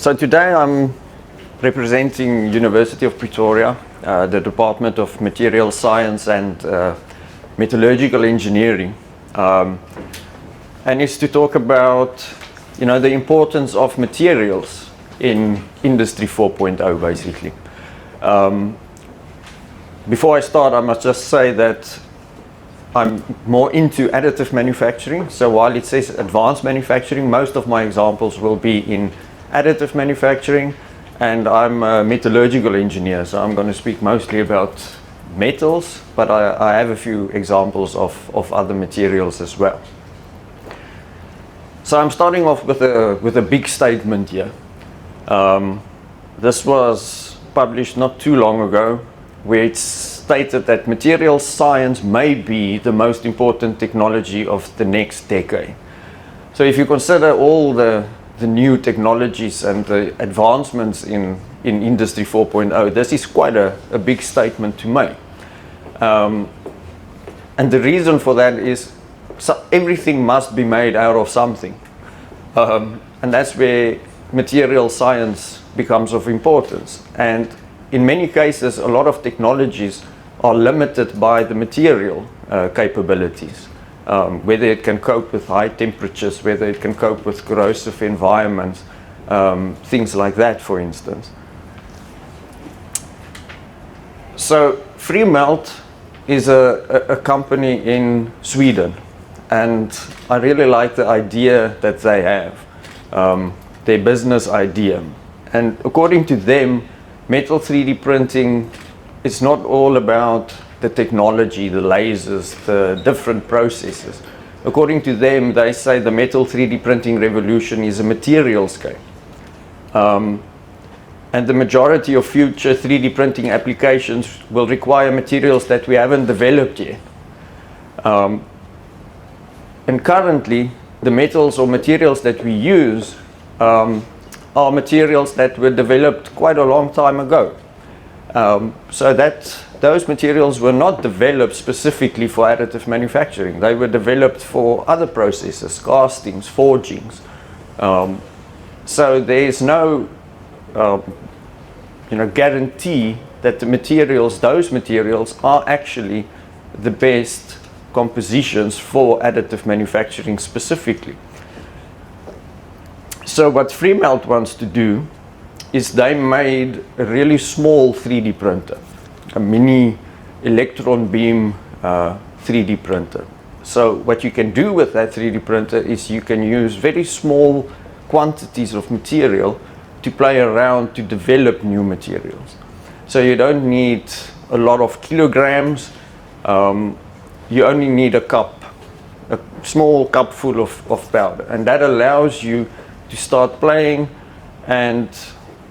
So today I'm representing University of Pretoria, the Department of Material Science and Metallurgical Engineering, and it's to talk about, the importance of materials in Industry 4.0 basically. Before I start, I must just say that I'm more into additive manufacturing. So while it says advanced manufacturing, most of my examples will be in additive manufacturing, and I'm a metallurgical engineer, so I'm going to speak mostly about metals, but I have a few examples of other materials as well. So I'm starting off with a big statement here. This was published not too long ago, where it's stated that material science may be the most important technology of the next decade. So if you consider all the new technologies and the advancements in Industry 4.0, this is quite a big statement to make. And the reason for that is everything must be made out of something. And that's where material science becomes of importance. And in many cases, a lot of technologies are limited by the material capabilities, whether it can cope with high temperatures, whether it can cope with corrosive environments, things like that, for instance. So Freemelt is a company in Sweden, and I really like the idea that they have, their business idea. And according to them, metal 3D printing, it's not all about the technology, the lasers, the different processes. According to them, they say the metal 3D printing revolution is a materials game. And the majority of future 3D printing applications will require materials that we haven't developed yet. And currently, the metals or materials that we use are materials that were developed quite a long time ago. So that those materials were not developed specifically for additive manufacturing. They were developed for other processes, castings, forgings. So there is no guarantee that the materials, those materials, are actually the best compositions for additive manufacturing specifically. So what Freemelt wants to do is they made a really small 3D printer, a mini electron beam 3D printer. So what you can do with that 3D printer is you can use very small quantities of material to play around to develop new materials. So you don't need a lot of kilograms, you only need a small cup full of powder, and that allows you to start playing and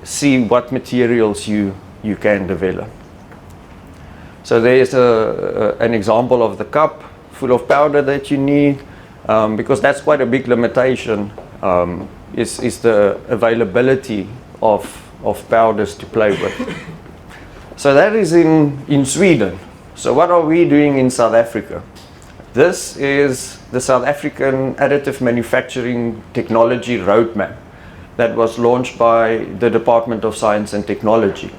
see what materials you can develop. So there's an example of the cup full of powder that you need, because that's quite a big limitation, is the availability of powders to play with. So that is in Sweden. So what are we doing in South Africa? This is the South African Additive Manufacturing Technology Roadmap that was launched by the Department of Science and Technology.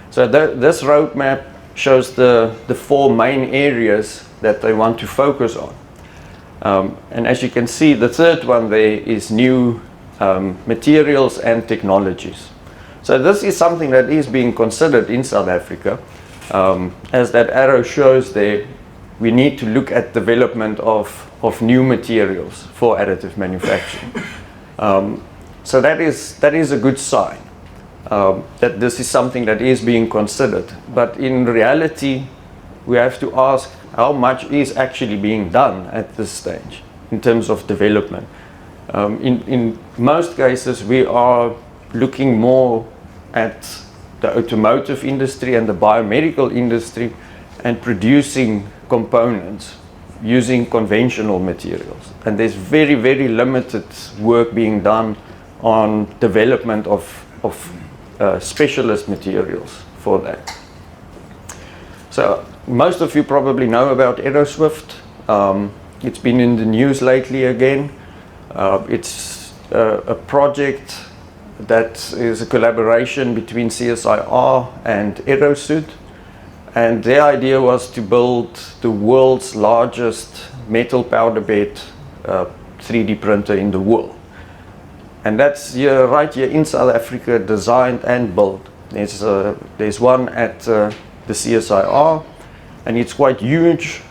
So this roadmap shows the four main areas that they want to focus on. And as you can see, the third one there is new materials and technologies. So this is something that is being considered in South Africa. As that arrow shows there, we need to look at development of new materials for additive manufacturing. So that is a good sign, that this is something that is being considered. But in reality, we have to ask how much is actually being done at this stage in terms of development. In most cases, we are looking more at the automotive industry and the biomedical industry and producing components using conventional materials. And there's very, very limited work being done on development of specialist materials for that. So most of you probably know about EOS Swift. It's been in the news lately again. It's a project that is a collaboration between CSIR and Aerospace. And their idea was to build the world's largest metal powder bed 3D printer in the world. And that's here, right here in South Africa, designed and built. There's one at the CSIR, and it's quite huge.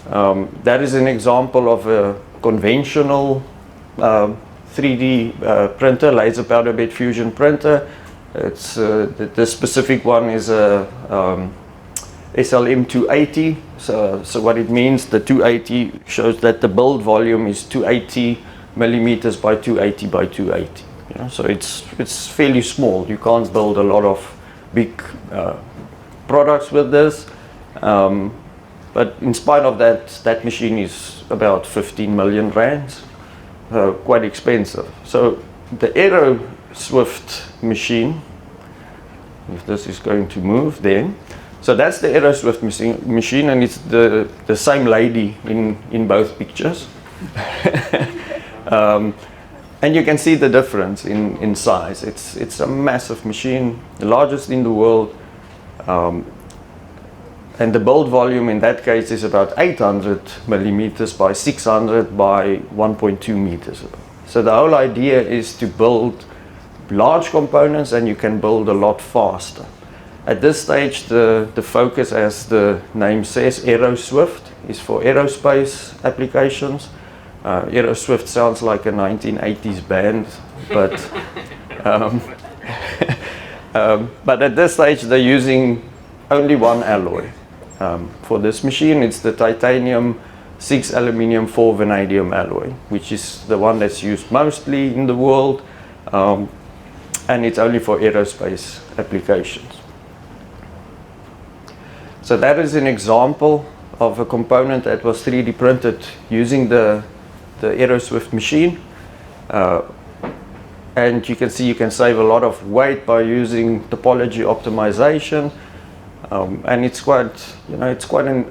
That is an example of a conventional 3D printer, laser powder bed fusion printer. It's the specific one is a SLM 280. So what it means, the 280 shows that the build volume is 280 millimeters by 280 by 280. You know, so it's fairly small. You can't build a lot of big products with this. But in spite of that, that machine is about 15 million rands, quite expensive. So the Aero Swift machine, if this is going to move then, so that's the Aero Swift machine, and it's the same lady in both pictures. And you can see the difference in size. It's a massive machine, the largest in the world. And the build volume in that case is about 800 millimeters by 600 by 1.2 meters. So the whole idea is to build large components, and you can build a lot faster. At this stage, the focus, as the name says, Aero Swift, is for aerospace applications. Aero Swift sounds like a 1980s band, but but at this stage they're using only one alloy. For this machine, it's the titanium 6 aluminium 4 vanadium alloy, which is the one that's used mostly in the world, and it's only for aerospace applications. So that is an example of a component that was 3D printed using the Aero Swift machine. And you can see you can save a lot of weight by using topology optimization. And it's quite an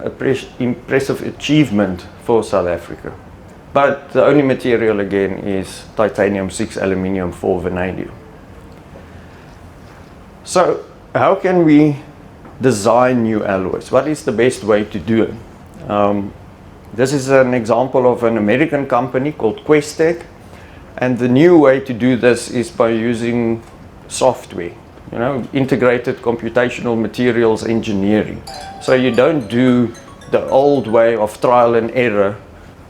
impressive achievement for South Africa. But the only material again is titanium 6 aluminium 4 vanadium. So how can we design new alloys? What is the best way to do it? This is an example of an American company called Questech, and the new way to do this is by using software. You know, integrated computational materials engineering. So you don't do the old way of trial and error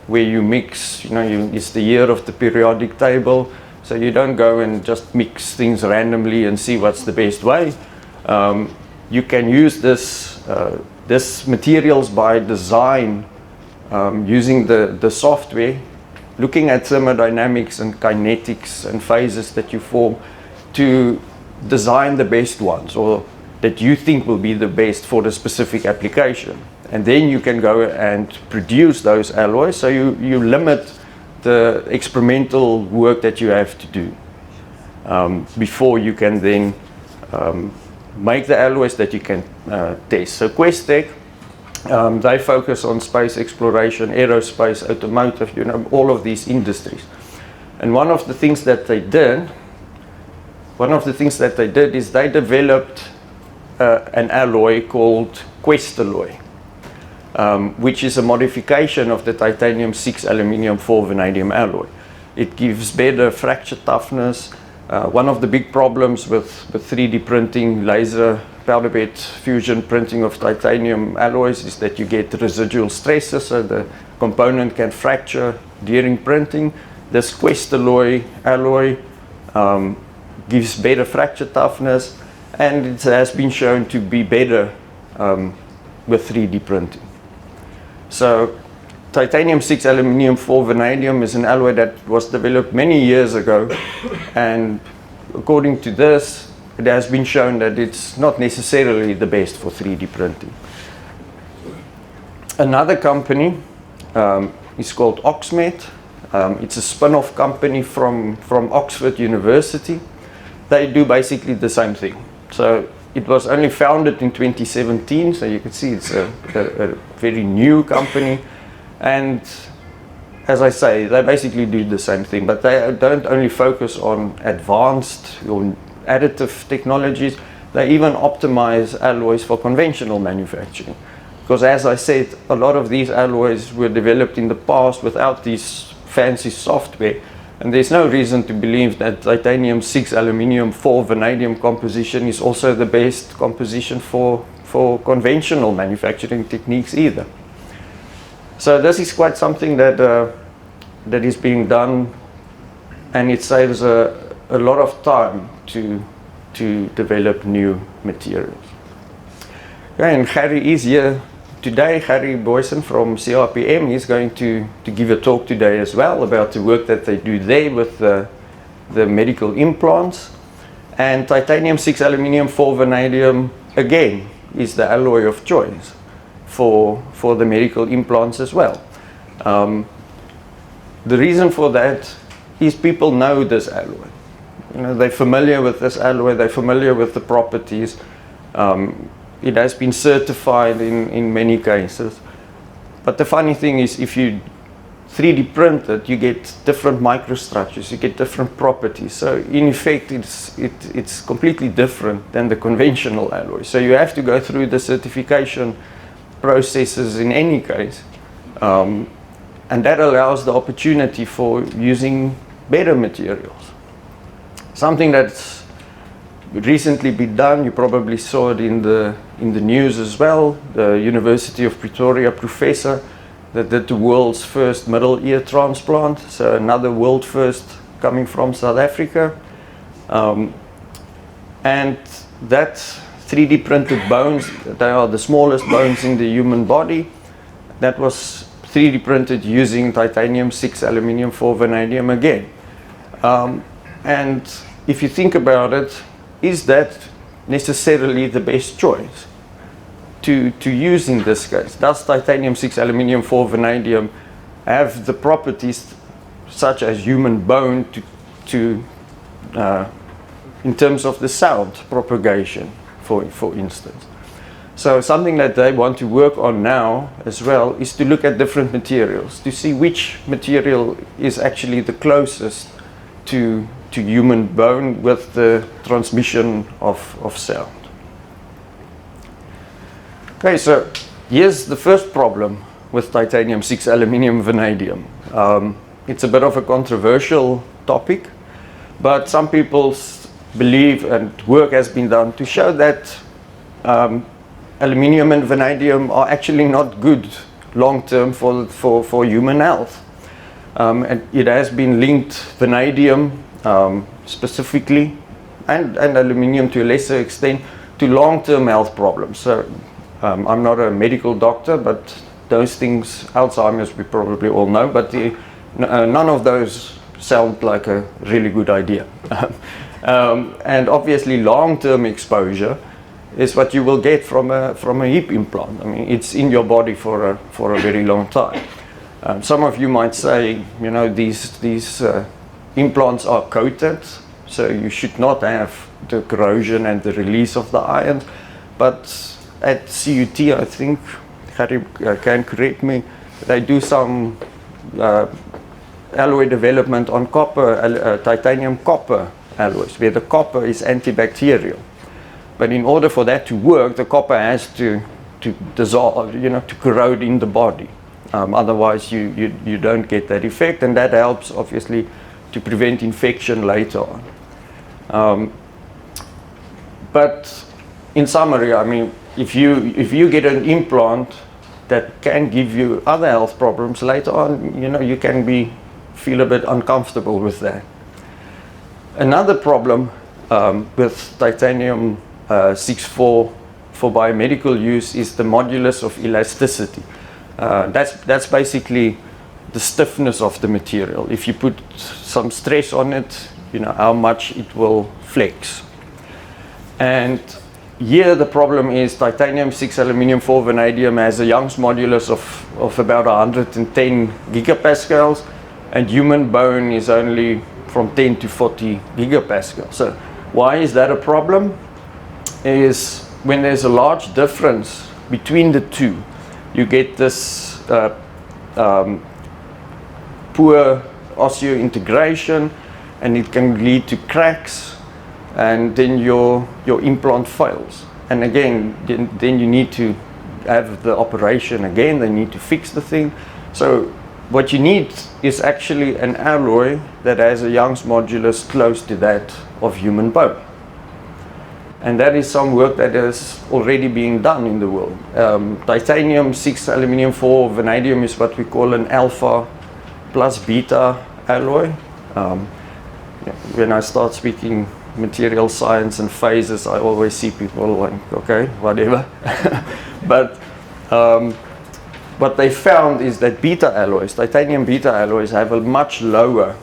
where you mix, it's the year of the periodic table, so you don't go and just mix things randomly and see what's the best way. You can use this materials by design using the software, looking at thermodynamics and kinetics and phases that you form to design the best ones, or that you think will be the best for the specific application. And then you can go and produce those alloys, so you limit the experimental work that you have to do before you can then make the alloys that you can test. So Questech, they focus on space exploration, aerospace, automotive, all of these industries. And one of the things that they did is they developed an alloy called Questalloy, which is a modification of the titanium 6 aluminium 4 vanadium alloy. It gives better fracture toughness. One of the big problems with 3D printing, laser powder bed fusion printing of titanium alloys, is that you get residual stresses, so the component can fracture during printing. This Questalloy alloy gives better fracture toughness, and it has been shown to be better with 3D printing. So titanium 6 aluminium 4 vanadium is an alloy that was developed many years ago, and according to this, it has been shown that it's not necessarily the best for 3D printing. Another company is called OXMIT. It's a spin-off company from Oxford University. They do basically the same thing. So it was only founded in 2017, so you can see it's a very new company. And as I say, they basically do the same thing, but they don't only focus on advanced or additive technologies, they even optimize alloys for conventional manufacturing. Because as I said, a lot of these alloys were developed in the past without this fancy software, and there's no reason to believe that titanium 6 aluminium 4 vanadium composition is also the best composition for conventional manufacturing techniques either. So this is quite something that that is being done, and it saves a lot of time to develop new materials. Okay, and Harry is here today. Harry Boyson from CRPM is going to give a talk today as well about the work that they do there with the medical implants. And titanium 6 aluminium 4 vanadium again is the alloy of choice for the medical implants as well. The reason for that is people know this alloy. You know, they're familiar with this alloy, they're familiar with the properties. It has been certified in many cases. But the funny thing is, if you 3D print it, you get different microstructures, you get different properties. So in effect, it's completely different than the conventional alloy. So you have to go through the certification processes in any case. And that allows the opportunity for using better materials. Something that's recently been done, you probably saw it in the news as well, the University of Pretoria professor that did the world's first middle ear transplant, so another world first coming from South Africa. And that 3D printed bones, they are the smallest bones in the human body, that was 3D printed using titanium 6 aluminium 4 vanadium again. And if you think about it, is that necessarily the best choice to use in this case? Does titanium 6 aluminium 4 vanadium have the properties such as human bone in terms of the sound propagation, for instance? So something that they want to work on now as well is to look at different materials, to see which material is actually the closest to human bone with the transmission of sound. Okay, so here's the first problem with titanium 6 aluminium vanadium. It's a bit of a controversial topic, but some people believe, and work has been done to show that aluminium and vanadium are actually not good long-term for human health. And it has been linked, vanadium specifically, and aluminium to a lesser extent, to long-term health problems. So I'm not a medical doctor, but those things, Alzheimer's, we probably all know, but none of those sound like a really good idea. And obviously long-term exposure is what you will get from a hip implant. I mean, it's in your body for a very long time. Some of you might say, you know, these implants are coated, so you should not have the corrosion and the release of the ions. But at CUT, I think, Harry can correct me, they do some alloy development on copper, titanium copper alloys, where the copper is antibacterial. But in order for that to work, the copper has to dissolve, you know, to corrode in the body. Otherwise, you don't get that effect, and that helps, obviously, to prevent infection later on. But in summary, I mean, if you get an implant that can give you other health problems later on, you know, you can feel a bit uncomfortable with that. Another problem with titanium 6-4 for biomedical use is the modulus of elasticity. That's basically the stiffness of the material. If you put some stress on it, you know how much it will flex. And here the problem is titanium 6 aluminium 4 vanadium has a Young's modulus of about 110 gigapascals, and human bone is only from 10 to 40 gigapascals. So why is that a problem? Is when there's a large difference between the two, you get this poor osseointegration, and it can lead to cracks, and then your implant fails. And again, then you need to have the operation again, they need to fix the thing. So what you need is actually an alloy that has a Young's modulus close to that of human bone. And that is some work that is already being done in the world. Titanium 6, aluminium 4, vanadium is what we call an alpha plus beta alloy. When I start speaking material science and phases, I always see people like, okay, whatever. But what they found is that beta alloys, titanium beta alloys, have a much lower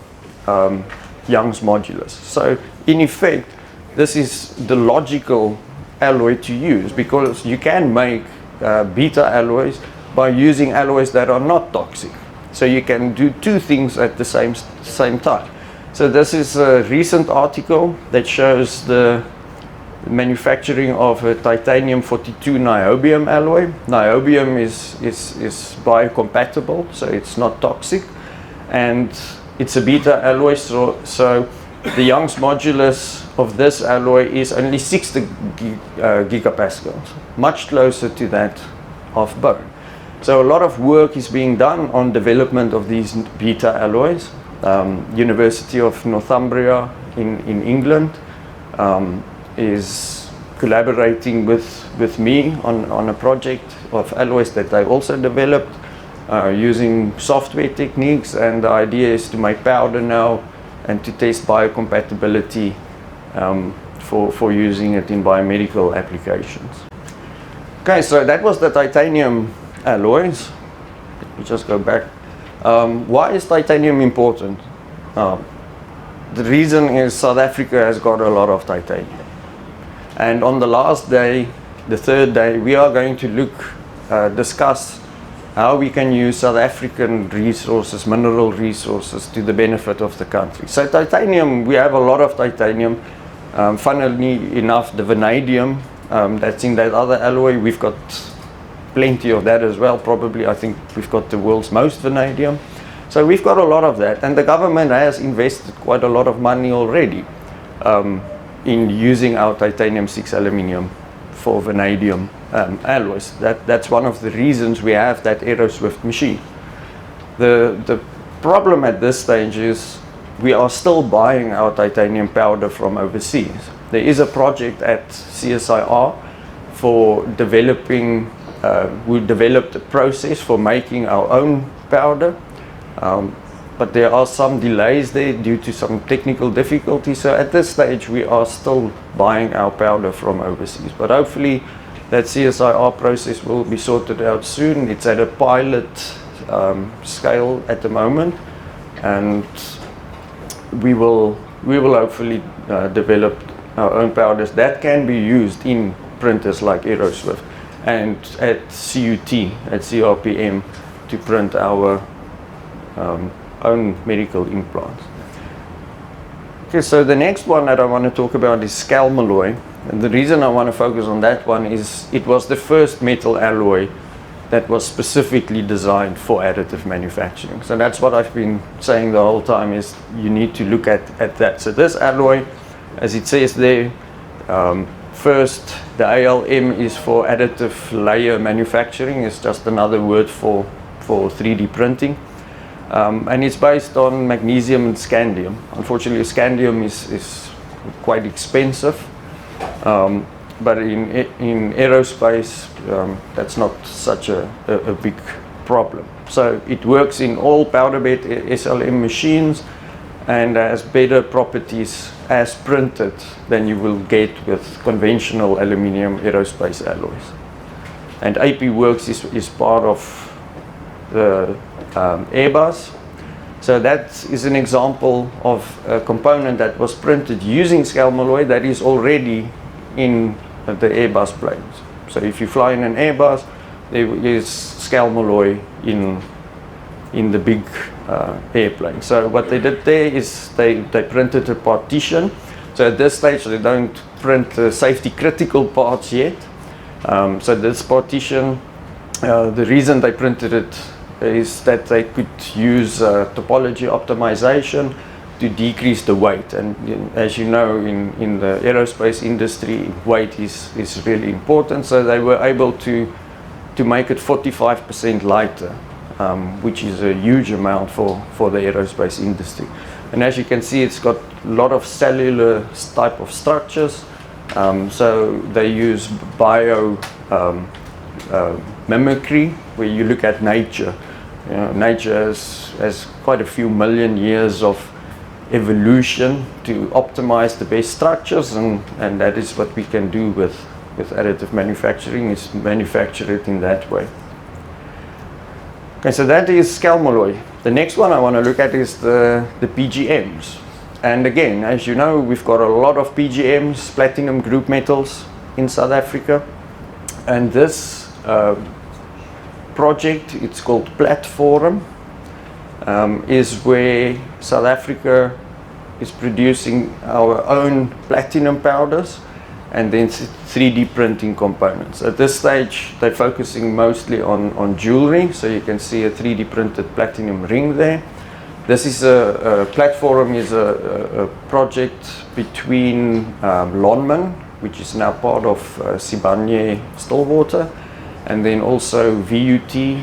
Young's modulus. So in effect, this is the logical alloy to use, because you can make beta alloys by using alloys that are not toxic. So you can do two things at the same time. So this is a recent article that shows the manufacturing of a titanium 42 niobium alloy. Niobium is biocompatible, so it's not toxic, and it's a beta alloy. So the Young's modulus of this alloy is only 60 gigapascals, much closer to that of bone. So a lot of work is being done on development of these beta alloys. University of Northumbria in England is collaborating with me on a project of alloys that they also developed using software techniques, and the idea is to make powder now and to test biocompatibility for using it in biomedical applications. Okay, so that was the titanium alloys. Let me just go back. Why is titanium important? The reason is South Africa has got a lot of titanium. And on the last day, the third day, we are going to discuss how we can use South African resources, mineral resources, to the benefit of the country. So titanium, we have a lot of titanium. Funnily enough, the vanadium that's in that other alloy, we've got plenty of that as well. Probably, I think we've got the world's most vanadium. So we've got a lot of that, and the government has invested quite a lot of money already in using our titanium 6 aluminium for vanadium alloys. That's one of the reasons we have that EOS Swift machine. The problem at this stage is we are still buying our titanium powder from overseas. There is a project at CSIR for developing, we developed a process for making our own powder, but there are some delays there due to some technical difficulties. So at this stage we are still buying our powder from overseas, but hopefully that CSIR process will be sorted out soon. It's at a pilot scale at the moment, and we will hopefully develop our own powders that can be used in printers like EOS Swift and at CUT, at CRPM, to print our own medical implants. Okay, so the next one that I want to talk about is scalmalloy, and the reason I want to focus on that one is it was the first metal alloy that was specifically designed for additive manufacturing. So that's what I've been saying the whole time, is you need to look at that. So this alloy, as it says there, first the ALM is for additive layer manufacturing. It's just another word for 3D printing. And it's based on magnesium and scandium. Unfortunately, scandium is quite expensive, but in aerospace that's not such a big problem. So it works in all powder bed SLM machines and has better properties as printed than you will get with conventional aluminium aerospace alloys. And AP Works is part of the Airbus. So that is an example of a component that was printed using scalmalloy that is already in the Airbus planes. So if you fly in an Airbus, there is scalmalloy in the big airplane. So what they did there is they printed a partition. So at this stage they don't print the safety critical parts yet. So this partition, the reason they printed it is that they could use topology optimization to decrease the weight. And as you know, in the aerospace industry, weight is really important. So they were able to make it 45% lighter, which is a huge amount for the aerospace industry. And as you can see, it's got a lot of cellular type of structures. So they use bio mimicry, where you look at nature. You know, nature has quite a few million years of evolution to optimize the best structures, and that is what we can do with additive manufacturing, is manufacture it in that way. Okay, so that is scalmalloy. The next one I want to look at is the PGMs. And again, as you know, we've got a lot of PGMs, platinum group metals, in South Africa. And this project, it's called Platform, is where South Africa is producing our own platinum powders and then 3D printing components. At this stage, they're focusing mostly on jewelry, so you can see a 3D printed platinum ring there. This is a Platform is a project between Lonmin, which is now part of Sibanye Stillwater, and then also VUT,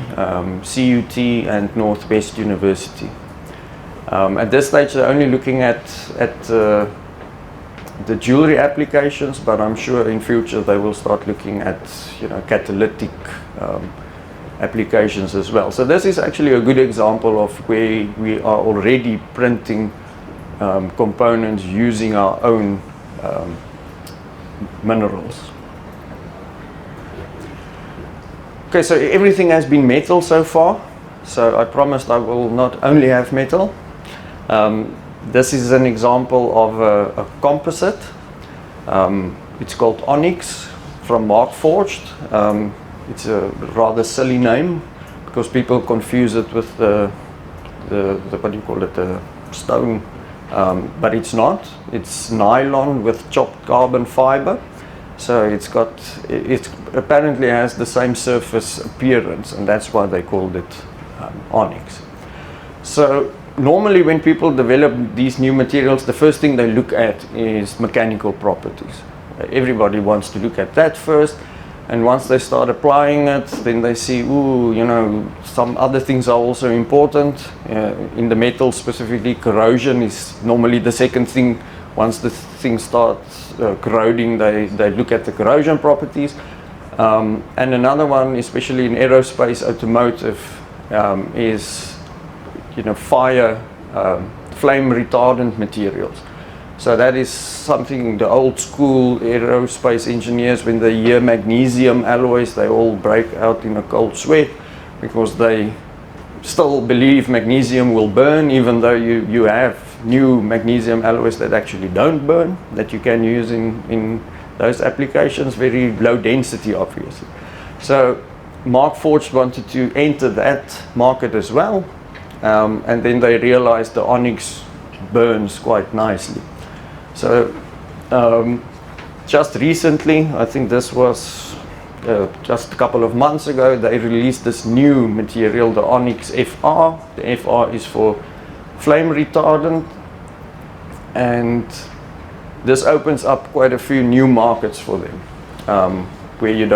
CUT, and Northwest University. At this stage, they're only looking at the jewelry applications, but I'm sure in future they will start looking at, you know, catalytic applications as well. So this is actually a good example of where we are already printing components using our own minerals. Okay, so everything has been metal so far. So I promised I will not only have metal. This is an example of a composite. It's called Onyx from Markforged. It's a rather silly name because people confuse it with the what do you call it, the stone, but it's not. It's nylon with chopped carbon fiber. So it apparently has the same surface appearance, and that's why they called it Onyx. So normally when people develop these new materials, the first thing they look at is mechanical properties. Everybody wants to look at that first, and once they start applying it, then they see, ooh, you know, some other things are also important. In the metal specifically, corrosion is normally the second thing. Once the thing starts corroding, they look at the corrosion properties. And another one, especially in aerospace, automotive, is, you know, fire, flame retardant materials. So that is something the old school aerospace engineers, when they hear magnesium alloys, they all break out in a cold sweat because they still believe magnesium will burn, even though you have new magnesium alloys that actually don't burn, that you can use in those applications, very low density obviously. So Markforged wanted to enter that market as well, and then they realized the Onyx burns quite nicely. So just recently, I think this was just a couple of months ago, they released this new material, the Onyx FR. The FR is for flame retardant, and this opens up quite a few new markets for them, where you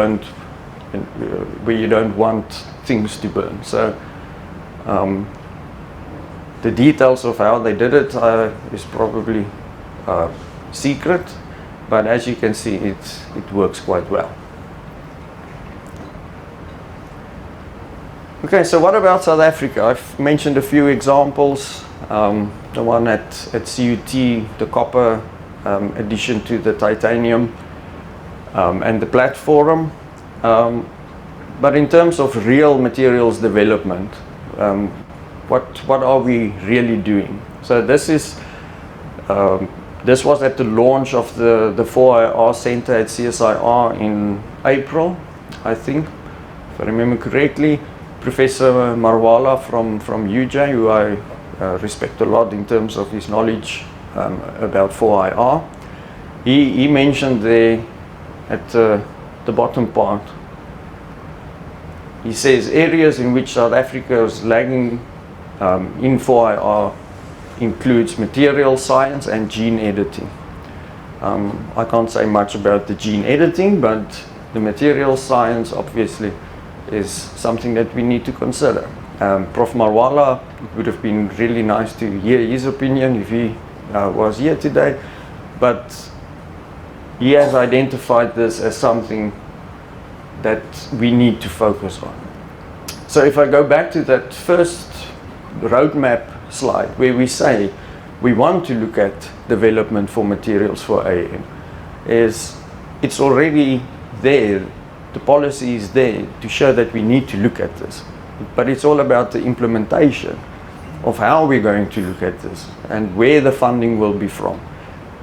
don't want things to burn. So the details of how they did it is probably secret, but as you can see, it works quite well. Okay, so what about South Africa? I've mentioned a few examples. The one at CUT, the copper addition to the titanium, and the Platform. But in terms of real materials development, what are we really doing? So this was at the launch of the 4IR Center at CSIR in April, I think, if I remember correctly. Professor Marwala from UJ, who I respect a lot in terms of his knowledge about 4IR, he mentioned there at the bottom part, He says areas in which South Africa is lagging in 4IR includes material science and gene editing. I can't say much about the gene editing, but the material science obviously is something that we need to consider. Prof. Marwala, it would have been really nice to hear his opinion if he was here today, but he has identified this as something that we need to focus on. So if I go back to that first roadmap slide where we say we want to look at development for materials for AM, it's already there, the policy is there to show that we need to look at this. But it's all about the implementation of how we're going to look at this and where the funding will be from.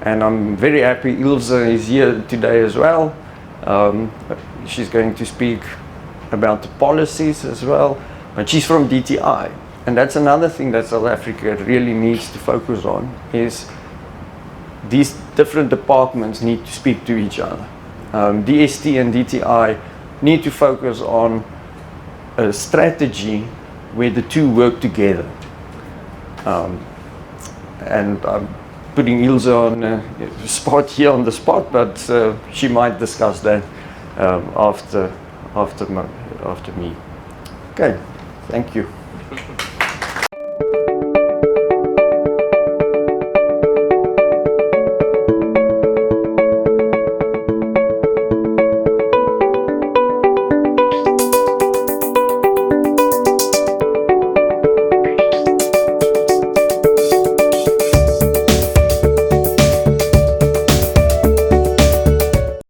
And I'm very happy Ilse is here today as well. She's going to speak about the policies as well, but she's from DTI. And that's another thing that South Africa really needs to focus on, is these different departments need to speak to each other. DST and DTI need to focus on a strategy where the two work together. And I'm putting Ilse on the spot here on the spot, but she might discuss that after me. Okay, thank you.